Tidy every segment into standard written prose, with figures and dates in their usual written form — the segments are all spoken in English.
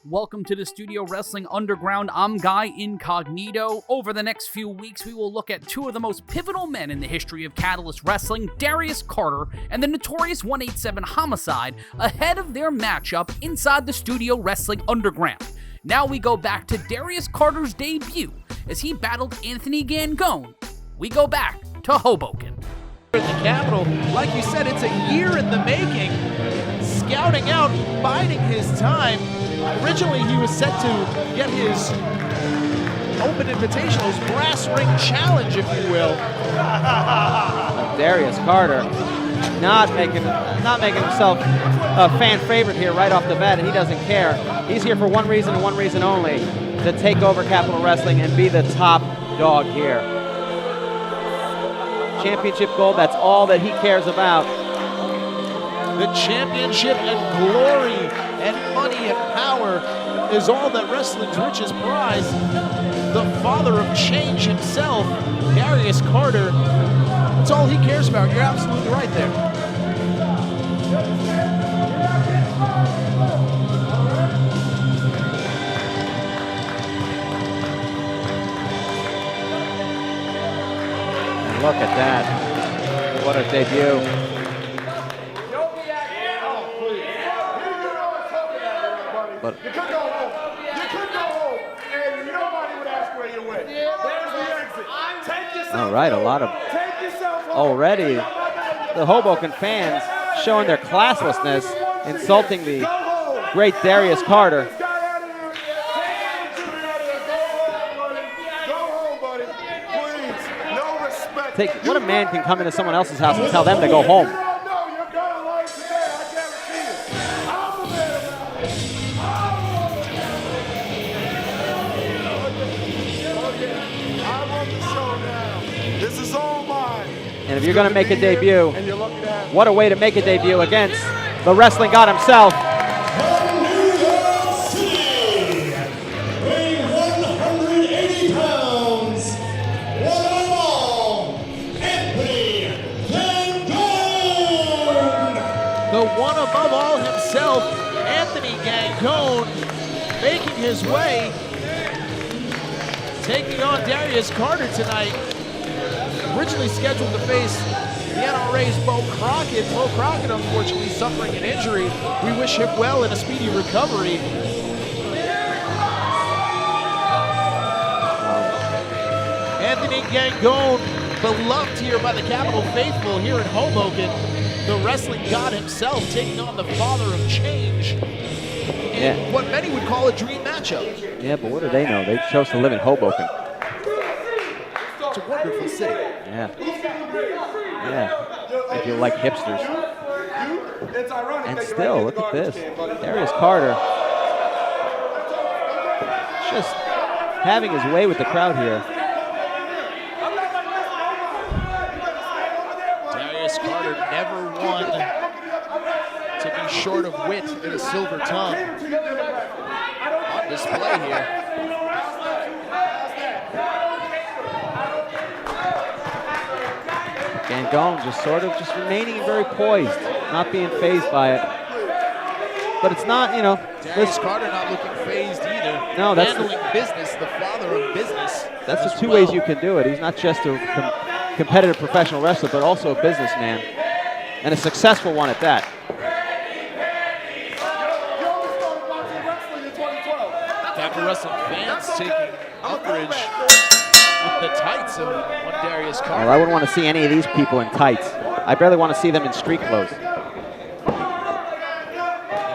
Welcome to the Studio Wrestling Underground. I'm Guy Incognito. Over the next few weeks, we will look at two of the most pivotal men in the history of Catalyst Wrestling, Darius Carter and the notorious 187 Homicide, ahead of their matchup inside the Studio Wrestling Underground. Now we go back to Darius Carter's debut as he battled Anthony Gangone. We go back to Hoboken. In the Capitol, like you said, it's a year in the making. Scouting out, biding his time. Originally, he was set to get his open invitational, his brass ring challenge, if you will. Darius Carter not making himself a fan favorite here right off the bat, and he doesn't care. He's here for one reason and one reason only: to take over Capitol Wrestling and be the top dog here. Championship gold, that's all that he cares about. The championship and glory and money and power is all that wrestling's richest prize. The father of change himself, Darius Carter, that's all he cares about. You're absolutely right there. And look at that. What a debut. You could go home. You could go home, and nobody would ask where you went. There's the exit. Take yourself. All right, a lot of already the Hoboken fans showing their classlessness, insulting the great Darius Carter. Go home, buddy. Please, no respect. What a man can come into someone else's house and tell them to go home. And if you're going to make a debut, what a way to make a debut against the wrestling god himself. Weighing 180 pounds, one and all, Anthony Gangone. The one above all himself, Anthony Gangone, making his way, taking on Darius Carter tonight. Originally scheduled to face the NRA's Bo Crockett. Bo Crockett, unfortunately, suffering an injury. We wish him well in a speedy recovery. Anthony Gangone, beloved here by the Capitol faithful here in Hoboken. The wrestling god himself taking on the father of change in what many would call a dream matchup. Yeah, but what do they know? They chose to live in Hoboken. It's a wonderful city. Yeah. Yeah. If you like hipsters. And still, look at this. Darius Carter just having his way with the crowd here. Darius Carter never one to be short of wit and a silver tongue. On display here. Gangone just remaining very poised, not being fazed by it. But it's not, Darius Carter not looking phased either. No, that's handling business, the father of business. That's the two ways you can do it. He's not just a competitive professional wrestler, but also a businessman, and a successful one at that. Capitol Wrestling fans taking umbrage with the tights of one Darius Carter. Well, I wouldn't want to see any of these people in tights. I barely want to see them in street clothes. And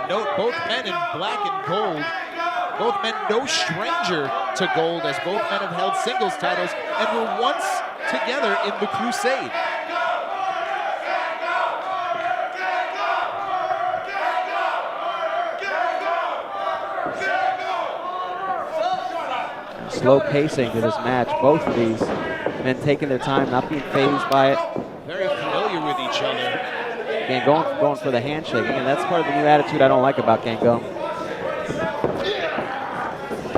note both men in black and gold. Both men no stranger to gold, as both men have held singles titles and were once together in the Crusade. Slow pacing to this match. Both of these men taking their time, not being fazed by it. Very familiar with each other. Gangone going for the handshake. And that's part of the new attitude I don't like about Gangone.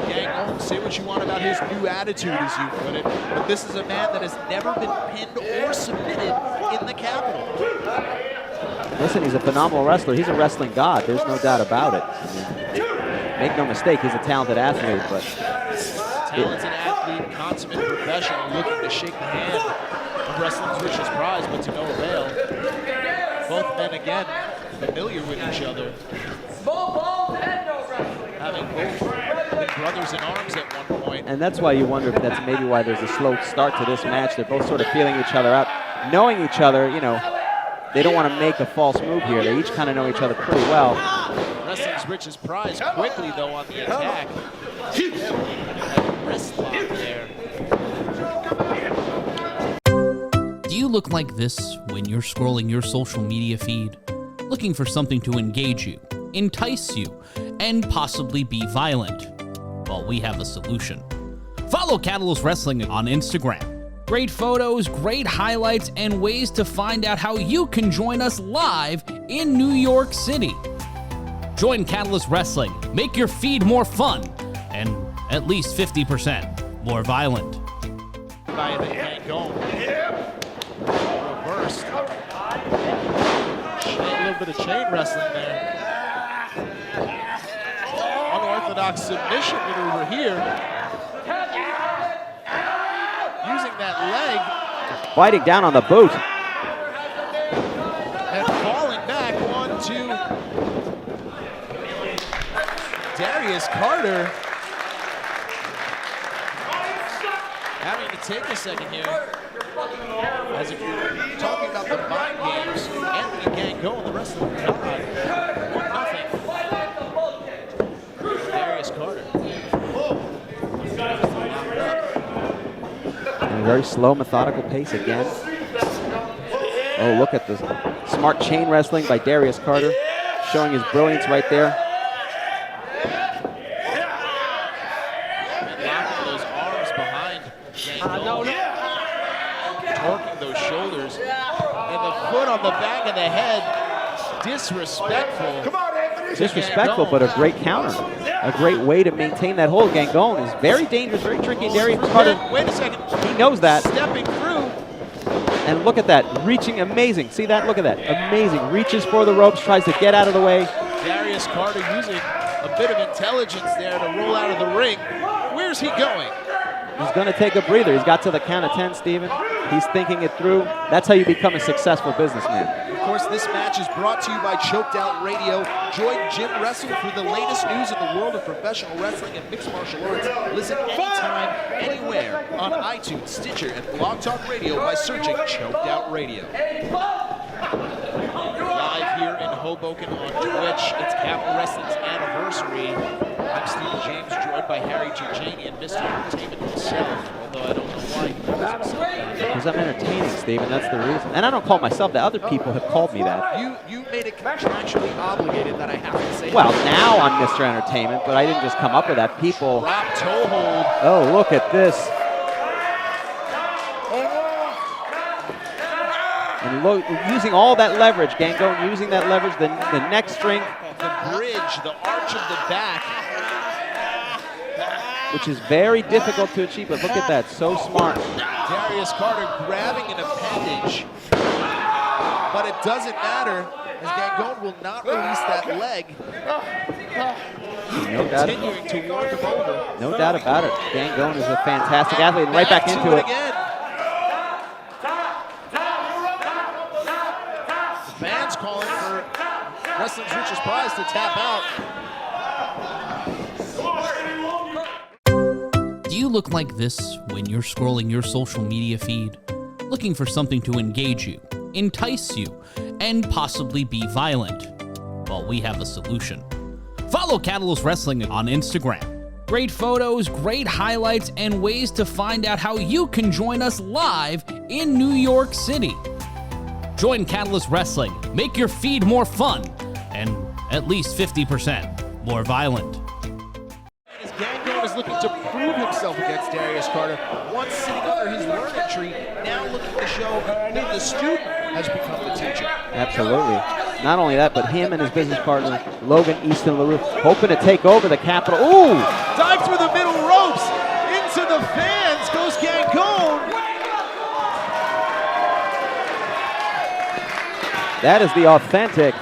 Gangone, say what you want about his new attitude, as you put it, but this is a man that has never been pinned or submitted in the Capitol. Listen, he's a phenomenal wrestler. He's a wrestling god. There's no doubt about it. make no mistake, he's a talented athlete, but Talented athlete, consummate professional, looking to shake the hand of wrestling's richest prize, but to no avail. Both men, again, familiar with each other. Having both been brothers in arms at one point. and that's why you wonder if that's maybe why there's a slow start to this match. They're both sort of feeling each other out, knowing each other, you know. They don't want to make a false move here. They each kind of know each other pretty well. Wrestling's richest prize quickly, though, on the attack. Wrist lock there. Do you look like this when you're scrolling your social media feed? Looking for something to engage you, entice you, and possibly be violent? Well, we have a solution. Follow Catalyst Wrestling on Instagram. Great photos, great highlights, and ways to find out how you can join us live in New York City. Join Catalyst Wrestling, make your feed more fun, and at least 50% more violent. By the Gangone. Reversed. A little bit of chain wrestling there. Unorthodox submission maneuver here. Using that leg. Fighting down on the boot. And falling back. 1, 2. Darius Carter having to take a second here. As if you're talking about the mind games, Anthony Gangone, the rest of the God. 1-0. Darius Carter. And a very slow, methodical pace again. Oh, look at this smart chain wrestling by Darius Carter, showing his brilliance right there. And locking those arms behind Gangone. Torquing those shoulders. And the foot on the back of the head. Disrespectful. Come on, Anthony. Disrespectful, but a great counter. A great way to maintain that hold. Gangone is very dangerous, very tricky. Darius Carter, Wait a second. he knows that. Stepping through. And look at that, reaching, amazing. See that? Look at that, amazing. Reaches for the ropes, tries to get out of the way. Darius Carter using a bit of intelligence there to roll out of the ring. Where's he going? He's going to take a breather. He's got to the count of 10, Steven. He's thinking it through. That's how you become a successful businessman. Of course, this match is brought to you by Choked Out Radio. Join Jim Wrestle for the latest news in the world of professional wrestling and mixed martial arts. Listen anytime, anywhere on iTunes, Stitcher, and Blog Talk Radio by searching Choked Out Radio. Live here in Hoboken on Twitch, it's Capital Wrestling's anniversary. I'm Stephen James, joined by Harry Turjanian, Mr. Entertainment himself, although I don't know why he calls himself that. Because I'm entertaining, Steven, that's the reason. And I don't call myself that. Other people have called me that. You made it contractually obligated that I have to say Well, that. now I'm Mr. Entertainment, but I didn't just come up with that. People, Drop toe hold. oh, look at this. And look, using all that leverage, Gangone using that leverage, the neck strength, The bridge, the arch of the back. which is very difficult to achieve, but look at that, so smart. Darius Carter grabbing an appendage. But it doesn't matter, as Gangone will not release that leg. No doubt, Continuing to work him over. no doubt about it. Gangone is a fantastic athlete, and right back into it. Again. The fans calling for Wrestling's Richest Prize to tap out. Do you look like this when you're scrolling your social media feed? Looking for something to engage you, entice you, and possibly be violent? Well, we have a solution. Follow Catalyst Wrestling on Instagram. Great photos, great highlights, and ways to find out how you can join us live in New York City. Join Catalyst Wrestling, make your feed more fun, and at least 50% more violent. As Gangone is looking to prove himself against Darius Carter, once sitting under his learning tree, now looking to show that the student has become the teacher. Absolutely. Not only that, but him and his business partner, Logan Easton LaRue, hoping to take over the Capitol. Ooh! Dive through the middle ropes, into the fans goes Gangone. That is the authentic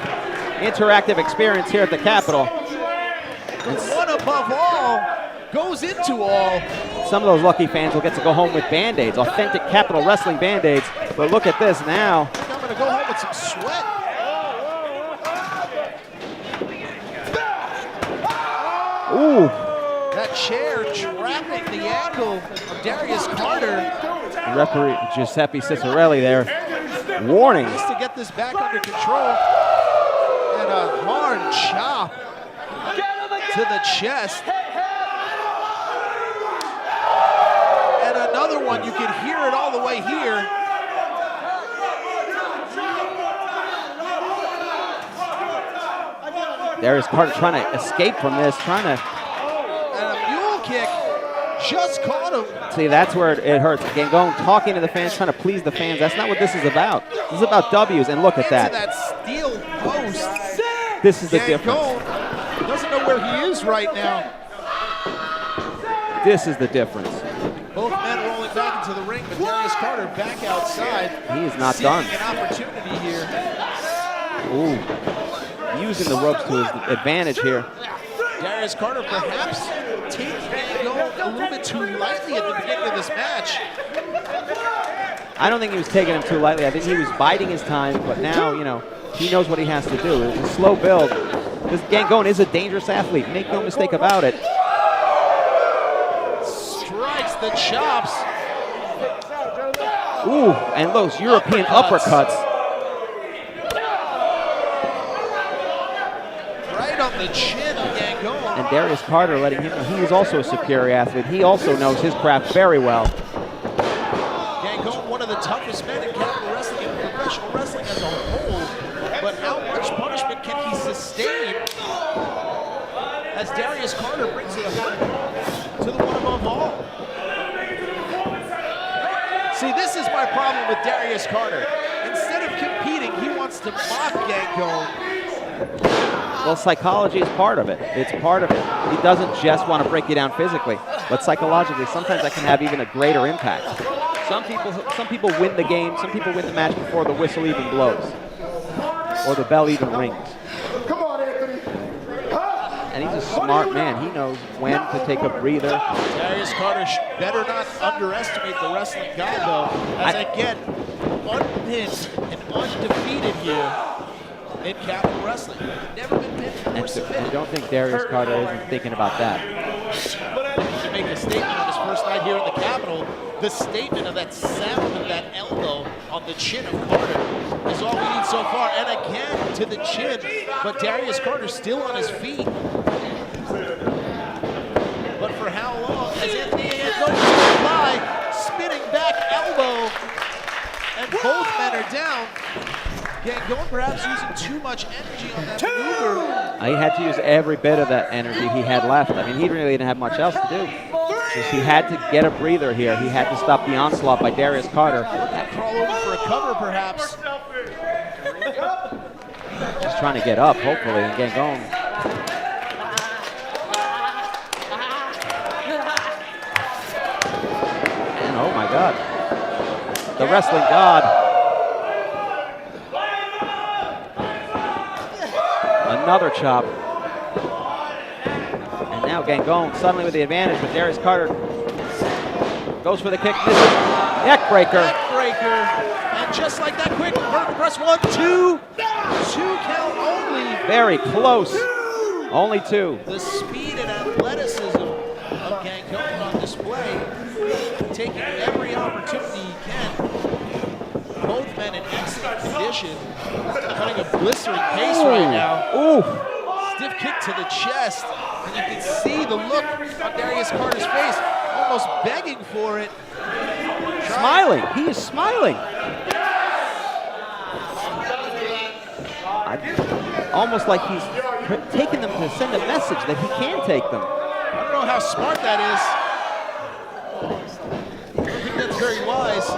interactive experience here at the Capitol. The one above all goes into all. Some of those lucky fans will get to go home with Band-Aids, authentic Capital Wrestling Band-Aids. But look at this now. I think I'm going to go home with some sweat. Ooh. That chair trapping the ankle of Darius Carter. Referee Giuseppe Cicerelli there. Warning. Just to get this back under control. And a hard chop to the chest. And another one, you can hear it all the way here. Darius Carter trying to escape from this, trying to... And a mule kick just caught him. See, that's where it hurts. Gangone talking to the fans, trying to please the fans. That's not what this is about. This is about W's, and look at that. Into that steel post. This is the difference. Gangone doesn't know where he is right now. This is the difference. Both men rolling back into the ring, but Darius Carter back outside. He is not seeking done. An opportunity here. Ooh. Using the ropes to his advantage here. Darius Carter perhaps taking Gangone a little bit too lightly at the beginning of this match. I don't think he was taking him too lightly. I think he was biding his time, but now, you know, he knows what he has to do. It's a slow build. This Gangone is a dangerous athlete. Make no mistake about it. Strikes the chops. Ooh, and those European uppercuts. Right on the chin of Gangone. And Darius Carter letting him know he is also a superior athlete. He also knows his craft very well. Gangone, one of the toughest men in Capital Wrestling and professional wrestling as a whole. But how much punishment can he sustain as Darius Carter brings it home to the one above all? See, this is my problem with Darius Carter. Instead of competing, he wants to mock Gangone. Well, psychology is part of it. It's part of it. He doesn't just want to break you down physically, but psychologically, sometimes that can have even a greater impact. Some people win the game. Some people win the match before the whistle even blows, or the bell even rings. Come on, Anthony. And he's a smart man. He knows when to take a breather. Darius Carter better not underestimate the wrestling god, though, as again, unpinned and undefeated here in Capital Wrestling. Never been pinned or I submitted. don't think Darius Carter isn't thinking about that. To make a statement on his first night here in the Capitol, the statement of that sound of that elbow on the chin of Carter is all we need so far. And again to the chin, but Darius Carter still on his feet. But for how long? As Anthony Gangone goes by, spinning back elbow, and both men are down. Gangone perhaps using too much energy on that maneuver. He had to use every bit of that energy he had left. I mean, he really didn't have much else to do. Just he had to get a breather here. He had to stop the onslaught by Darius Carter. Crawl over for a cover, perhaps. Just trying to get up, hopefully, and Gangone. And oh my God, the wrestling god. Another chop. And now Gangone suddenly with the advantage, but Darius Carter goes for the kick. Misses. Neck breaker. Neck breaker. And just like that, quick vertical press. 1, 2. 2 count only. Very close. Only 2. The speed and athleticism of Gangone on display. Taking every opportunity he can. Both men in excellent condition. Cutting a blistering pace right now. Ooh. Stiff kick to the chest. And you can see the look on Darius Carter's face. Almost begging for it. Smiling. He is smiling. Almost like he's taking them to send a message that he can take them. I don't know how smart that is. I don't think that's very wise.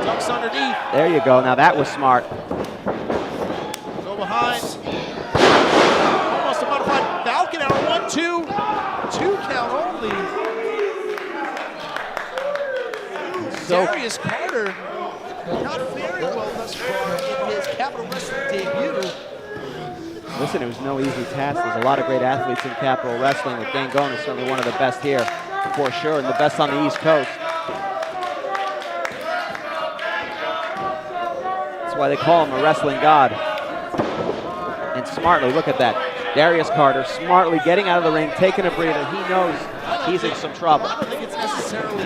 Ducks underneath. There you go. Now that was smart. Go behind. Almost a modified Falcon Arrow. 1, 2. 2 count only. Darius Carter not faring well thus far in his Capital Wrestling debut. Listen, it was no easy task. There's a lot of great athletes in Capital Wrestling, but Gangone is certainly one of the best here, for sure, and the best on the East Coast. That's why they call him a wrestling god. And smartly, look at that. Darius Carter smartly getting out of the ring, taking a breather. He knows he's in some trouble. I don't think it's necessarily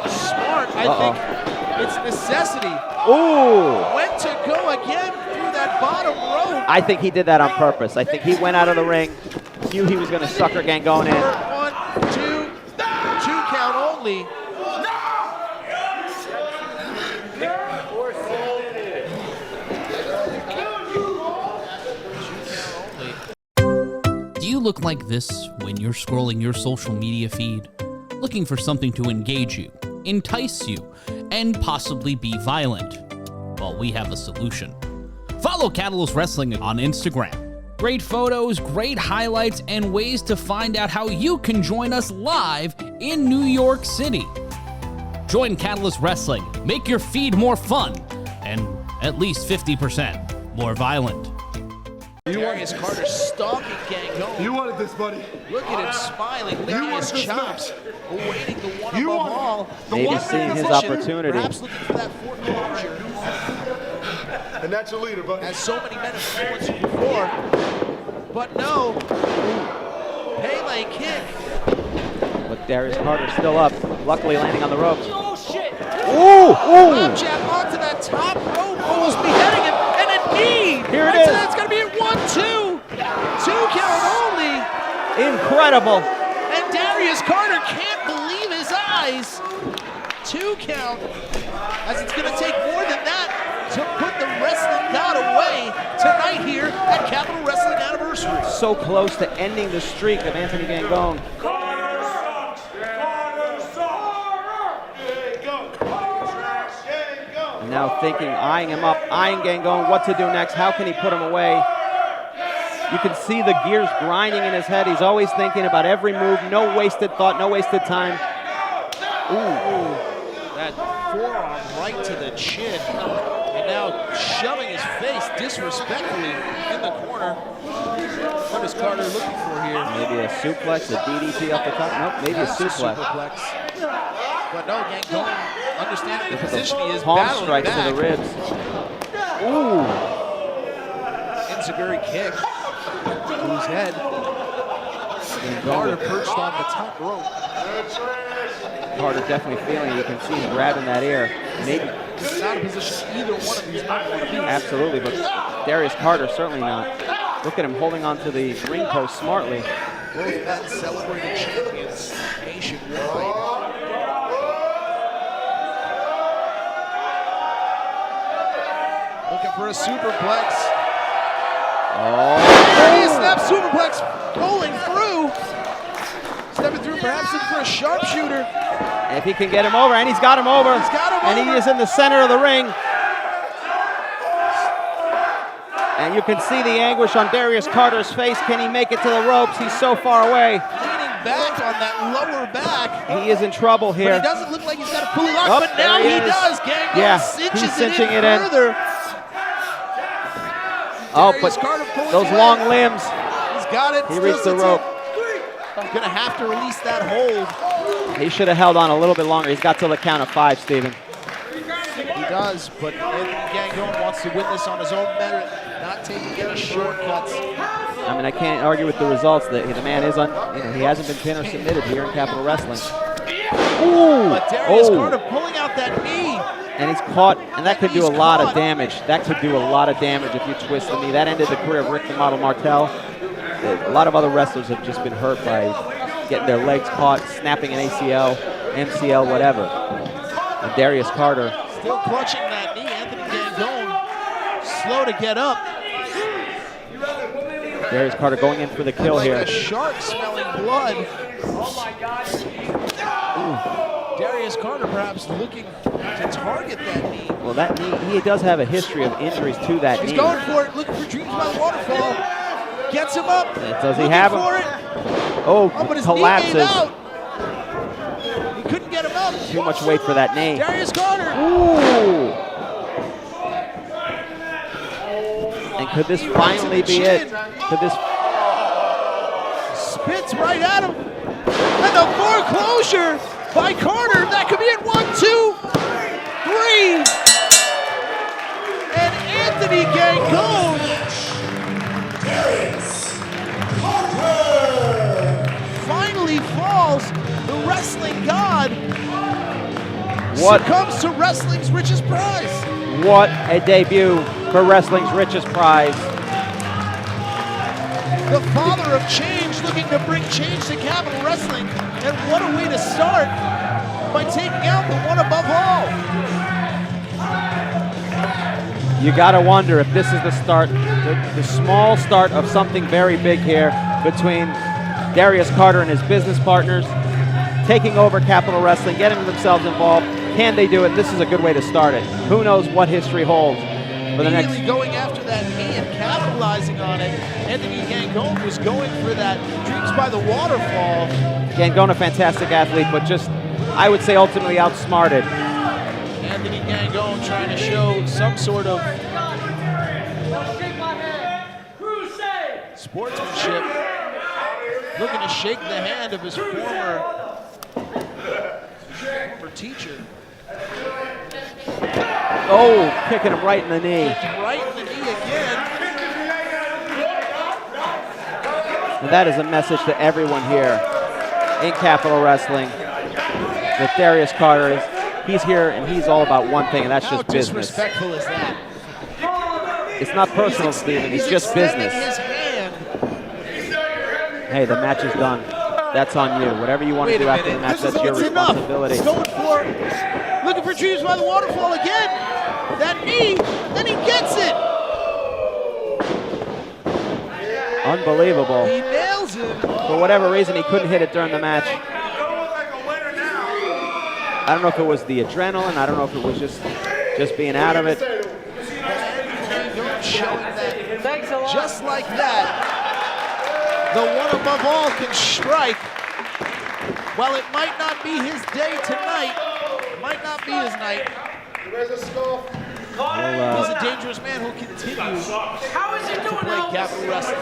smart. I think it's necessity. Ooh! When to go again through that bottom rope. I think he did that on purpose. I think he went out of the ring, knew he was going to sucker Gangone in. 1, 2, 2 count only. Do you look like this when you're scrolling your social media feed? Looking for something to engage you, entice you, and possibly be violent? Well, we have a solution. Follow Catalyst Wrestling on Instagram. Great photos, great highlights, and ways to find out how you can join us live in New York City. Join Catalyst Wrestling, make your feed more fun, and at least 50% more violent. Darius Carter stalking Gangone. You wanted this, buddy. Look at him smiling, licking his chops, awaiting the one You above want it. all. The Maybe one seeing his position, opportunity. Perhaps looking for that foreclosure. And that's your leader, buddy. As so many men have fallen to before. But no. Pele kick. But Darius Carter still up, luckily landing on the ropes. Oh, shit. Ooh! Bob jab onto that top rope, almost beheading him, and a knee. Here it Right to is. that, it's going to be a 1-2. 2 count only. Incredible! And Darius Carter can't believe his eyes. 2 count, as it's going to take more than that to put the wrestling god away tonight here at Capital Wrestling Anniversary. So close to ending the streak of Anthony Gangone. And now thinking, eyeing him up, eyeing Gangone, what to do next, how can he put him away? You can see the gears grinding in his head. He's always thinking about every move, no wasted thought, no wasted time. Ooh, that forearm right to the chin. And now shoving his face disrespectfully in the corner. What is Carter looking for here? Maybe a suplex, a DDT off the top. Nope, maybe a suplex. But no, Gangone, understanding the position he is, Palm battling strikes back. to the ribs. Ooh. Enziguri kick to his head. And Carter perched on the top rope. Carter definitely feeling it. You can see him grabbing that air. Maybe. This is not a position either one of these men want to be. Absolutely, but Darius Carter certainly not. Look at him holding onto the ring post smartly. Both men celebrating champions nationwide. Looking for a superplex. Oh. Hey, snap superplex rolling through. Stepping through, perhaps looking for a sharpshooter. If he can get him over, and he's got him over. He's got him and over. he is in the center of the ring. And you can see the anguish on Darius Carter's face. Can he make it to the ropes? He's so far away. Leaning back on that lower back. He is in trouble here. But he doesn't look like he's got a fully locked, Oh, but now there he he is. does. Gangone Yeah, cinches he's cinching it it in in. further. Oh, Darius but Carter pulling those away. long limbs. He's got it. He Still reached the sits rope. up. Gonna have to release that hold. He should have held on a little bit longer. He's got till the count of 5, Steven. He does, but Anthony Gangone wants to win this on his own merit, not taking any shortcuts. I mean, I can't argue with the results. The man is he hasn't been pinned or submitted here in Capital Wrestling. Ooh! But Darius Oh! Carter pulling out that knee. And he's caught, and that could do a He's lot of caught. damage. That could do a lot of damage if you twist the knee. That ended the career of Rick the Model Martel. A lot of other wrestlers have just been hurt by getting their legs caught, snapping an ACL, MCL, whatever. And Darius Carter, Still clutching that knee. Anthony Gangone slow to get up. Darius Carter going in for the kill Like here. a shark smelling blood. Darius Carter perhaps looking to target that knee. Well, that knee, he does have a history of injuries to that He's knee. going for it, looking for Dreams by the Waterfall. Gets him up. Does he looking have him? for it. Oh, But his collapses. knee gave out. He couldn't get him up. Too much weight for that knee. Darius Carter. Ooh! And could this finally be it? Could this? Spits right at him. And the foreclosure by Carter. That could be it. 1, 2, 3. And Anthony Gangone Darius Carter. finally falls. The wrestling god What? succumbs to wrestling's richest prize. What a debut for wrestling's richest prize. The father of change looking to bring change to Capital Wrestling. And what a way to start by taking out the one above all. You gotta wonder if this is the start, the small start of something very big here between Darius Carter and his business partners, taking over Capital Wrestling, getting themselves involved. Can they do it? This is a good way to start it. Who knows what history holds for the next. Immediately going after that knee and capitalizing on it. Anthony Gangone was going for that Dreams by the Waterfall. Gangone, a fantastic athlete, but just, I would say, ultimately outsmarted. Anthony Gangone trying to show some sort of sportsmanship. Looking to shake the hand of his former teacher. Oh, kicking him right in the knee. Right in the knee again. And that is a message to everyone here in Capital Wrestling that Darius Carter is, he's here and he's all about one thing, and that's How just business. disrespectful is that? It's not personal, Steven, it's just extending business. his hand. Hey, the match is done. That's on you. Whatever you want to Wait do a after the minute. match, that's your It's enough. responsibility. He's going for, looking for Dreams by the Waterfall again. That knee, then he gets it. Unbelievable. He nails him. For whatever reason, he couldn't hit it during the match. I don't know if it was the adrenaline. I don't know if it was just being out of it. Showing that just like that, the one above all can strike. While it might not be his day tonight, might not be his night, he's a dangerous man who'll continue to play Capital Wrestling.